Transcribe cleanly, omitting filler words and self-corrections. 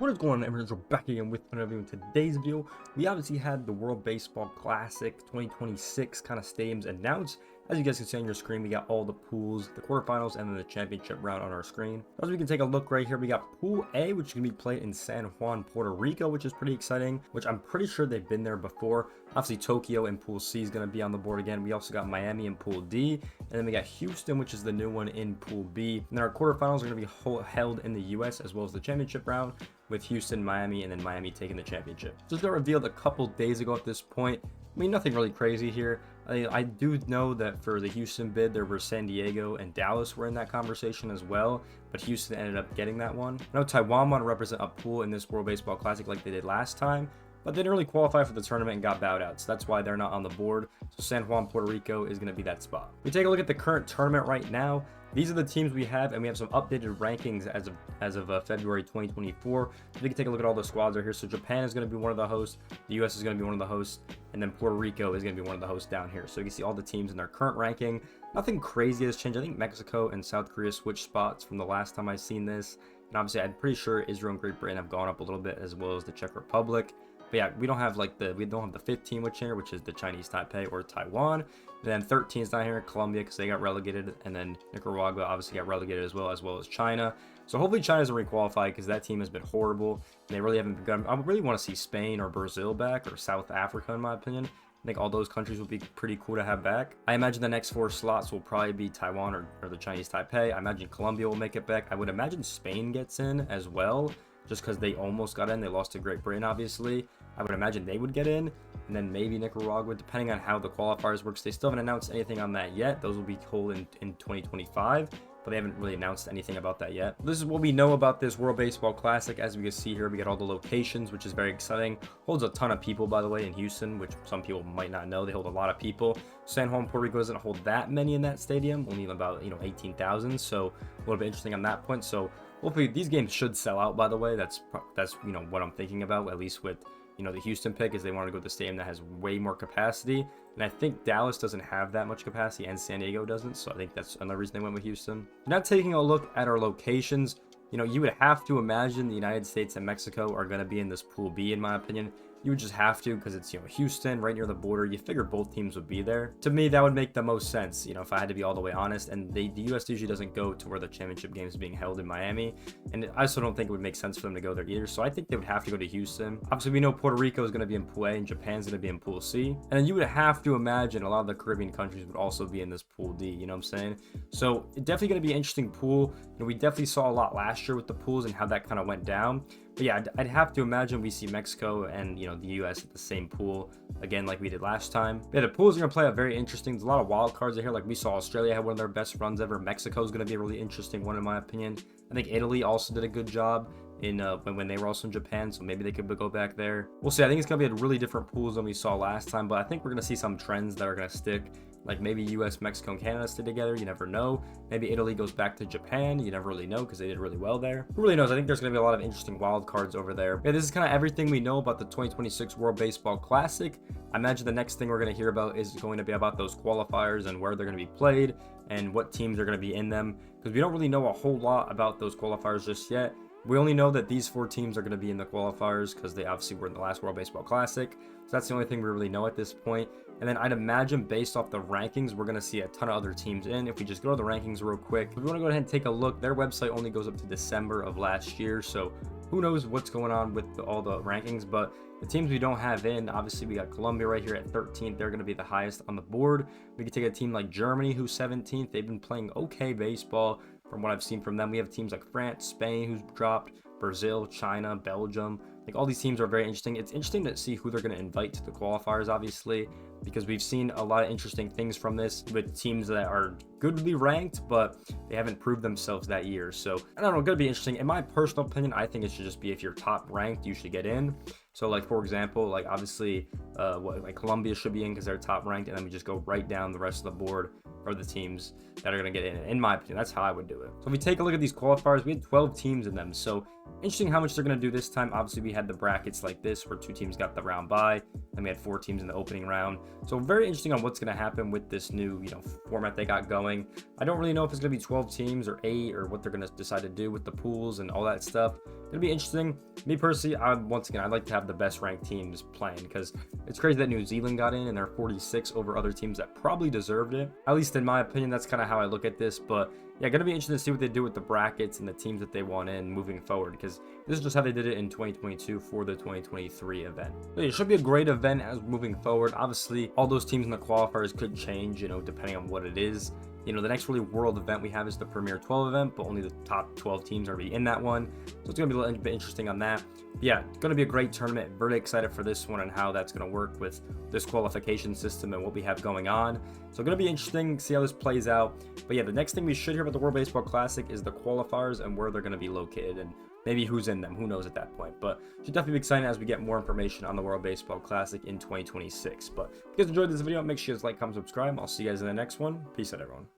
What is going on, everyone? We're back again with another video. In today's video, we obviously had the World Baseball Classic 2026 kind of stadiums announced. As you guys can see on your screen, we got all the pools, the quarterfinals, and then the championship round on our screen. As we can take a look right here, we got Pool A, which can be played in San Juan, Puerto Rico, which is pretty exciting, which I'm pretty sure they've been there before. Obviously, Tokyo and Pool C is going to be on the board again. We also got Miami in Pool D, and then we got Houston, which is the new one in Pool B. And then our quarterfinals are going to be held in the US, as well as the championship round, with Houston, Miami, and then Miami taking the championship. Just got revealed a couple days ago at this point. I mean, nothing really crazy here. I do know that for the Houston bid, there were San Diego and Dallas were in that conversation as well, but Houston ended up getting that one. I know Taiwan want to represent a pool in this World Baseball Classic like they did last time, but they didn't really qualify for the tournament and got bowed out, so that's why they're not on the board. So San Juan, Puerto Rico is going to be that spot. We take a look at the current tournament right now. These are the teams we have, and we have some updated rankings as of February 2024. So we can take a look at all the squads right here. So Japan is going to be one of the hosts, the US is going to be one of the hosts, and then Puerto Rico is going to be one of the hosts down here. So you can see all the teams in their current ranking. Nothing crazy has changed. I think Mexico and South Korea switched spots from the last time I've seen this. And obviously, I'm pretty sure Israel and Great Britain have gone up a little bit, as well as the Czech Republic. But yeah, we don't have the 5th team which is the Chinese Taipei or Taiwan. And then 13 is down here, Colombia, because they got relegated, and then Nicaragua obviously got relegated as well as China. So hopefully China doesn't requalify, because that team has been horrible. And they really haven't begun. I really want to see Spain or Brazil back, or South Africa in my opinion. I think all those countries would be pretty cool to have back. I imagine the next 4 slots will probably be Taiwan or the Chinese Taipei. I imagine Colombia will make it back. I would imagine Spain gets in as well, just because they almost got in. They lost to Great Britain, obviously. I would imagine they would get in, and then maybe Nicaragua, depending on how the qualifiers works. They still haven't announced anything on that yet. Those will be cool in 2025, but they haven't really announced anything about that yet. This is what we know about this World Baseball Classic. As we can see here, we got all the locations, which is very exciting. Holds a ton of people, by the way, in Houston, which some people might not know. They hold a lot of people. San Juan, Puerto Rico doesn't hold that many in that stadium, only about 18,000. So a little bit interesting on that point. So hopefully these games should sell out. By the way, that's what I'm thinking about, at least with the Houston pick, is they want to go to the stadium that has way more capacity. And I think Dallas doesn't have that much capacity, and San Diego doesn't. So I think that's another reason they went with Houston. Now taking a look at our locations, you would have to imagine the United States and Mexico are going to be in this Pool B, in my opinion. You would just have to, because it's Houston right near the border. You figure both teams would be there. To me, that would make the most sense, if I had to be all the way honest. And the US usually doesn't go to where the championship game is being held in Miami, and I also don't think it would make sense for them to go there either. So I think they would have to go to Houston. Obviously, we know Puerto Rico is going to be in Pool A and Japan's going to be in Pool C, and then you would have to imagine a lot of the Caribbean countries would also be in this Pool D. You know what I'm saying? So it's definitely going to be an interesting pool. We definitely saw a lot last year with the pools and how that kind of went down. But yeah, I'd have to imagine we see Mexico and the US at the same pool again like we did last time. But yeah, the pools are gonna play out very interesting. There's a lot of wild cards in here. Like we saw Australia had one of their best runs ever. Mexico is gonna be a really interesting one in my opinion. I think Italy also did a good job in when they were also in Japan, so maybe they could go back there. We'll see. I think it's gonna be a really different pools than we saw last time, but I think we're gonna see some trends that are gonna stick. Like maybe US, Mexico, and Canada stay together. You never know. Maybe Italy goes back to Japan. You never really know, because they did really well there. Who really knows? I think there's going to be a lot of interesting wild cards over there. Yeah, this is kind of everything we know about the 2026 World Baseball Classic. I imagine the next thing we're going to hear about is going to be about those qualifiers and where they're going to be played and what teams are going to be in them, because we don't really know a whole lot about those qualifiers just yet. We only know that these 4 teams are going to be in the qualifiers because they obviously were in the last World Baseball Classic. So that's the only thing we really know at this point. And then I'd imagine based off the rankings, we're going to see a ton of other teams in. If we just go to the rankings real quick, if we want to go ahead and take a look, their website only goes up to December of last year. So who knows what's going on with all the rankings. But the teams we don't have in, obviously we got Colombia right here at 13th. They're going to be the highest on the board. We could take a team like Germany, who's 17th. They've been playing okay baseball from what I've seen from them. We have teams like France, Spain, who's dropped, Brazil, China, Belgium. Like all these teams are very interesting. It's interesting to see who they're going to invite to the qualifiers, obviously, because we've seen a lot of interesting things from this with teams that are goodly ranked, but they haven't proved themselves that year. So I don't know, gonna be interesting. In my personal opinion, I think it should just be if you're top ranked, you should get in. So like for example, like obviously Colombia should be in because they're top ranked, and then we just go right down the rest of the board for the teams that are going to get in my opinion. That's how I would do it. So if we take a look at these qualifiers, we had 12 teams in them. So interesting how much they're going to do this time. Obviously we had the brackets like this where 2 teams got the round bye, then we had 4 teams in the opening round. So very interesting on what's going to happen with this new format they got going. I don't really know if it's going to be 12 teams or 8 or what they're going to decide to do with the pools and all that stuff. It'll be interesting. Me personally, once again, I'd like to have the best ranked teams playing, because it's crazy that New Zealand got in and they're 46 over other teams that probably deserved it. At least in my opinion, that's kind of how I look at this. But yeah, gonna be interesting to see what they do with the brackets and the teams that they want in moving forward, because this is just how they did it in 2022 for the 2023 event. So it should be a great event as moving forward. Obviously, all those teams in the qualifiers could change, depending on what it is. The next really world event we have is the Premier 12 event, but only the top 12 teams are going to be in that one. So it's going to be a little bit interesting on that. But yeah, it's going to be a great tournament. Very excited for this one and how that's going to work with this qualification system and what we have going on. So going to be interesting, see how this plays out. But yeah, the next thing we should hear about the World Baseball Classic is the qualifiers and where they're going to be located, and maybe who's in them. Who knows at that point? But should definitely be exciting as we get more information on the World Baseball Classic in 2026. But if you guys enjoyed this video, make sure you guys like, comment, subscribe. I'll see you guys in the next one. Peace out, everyone.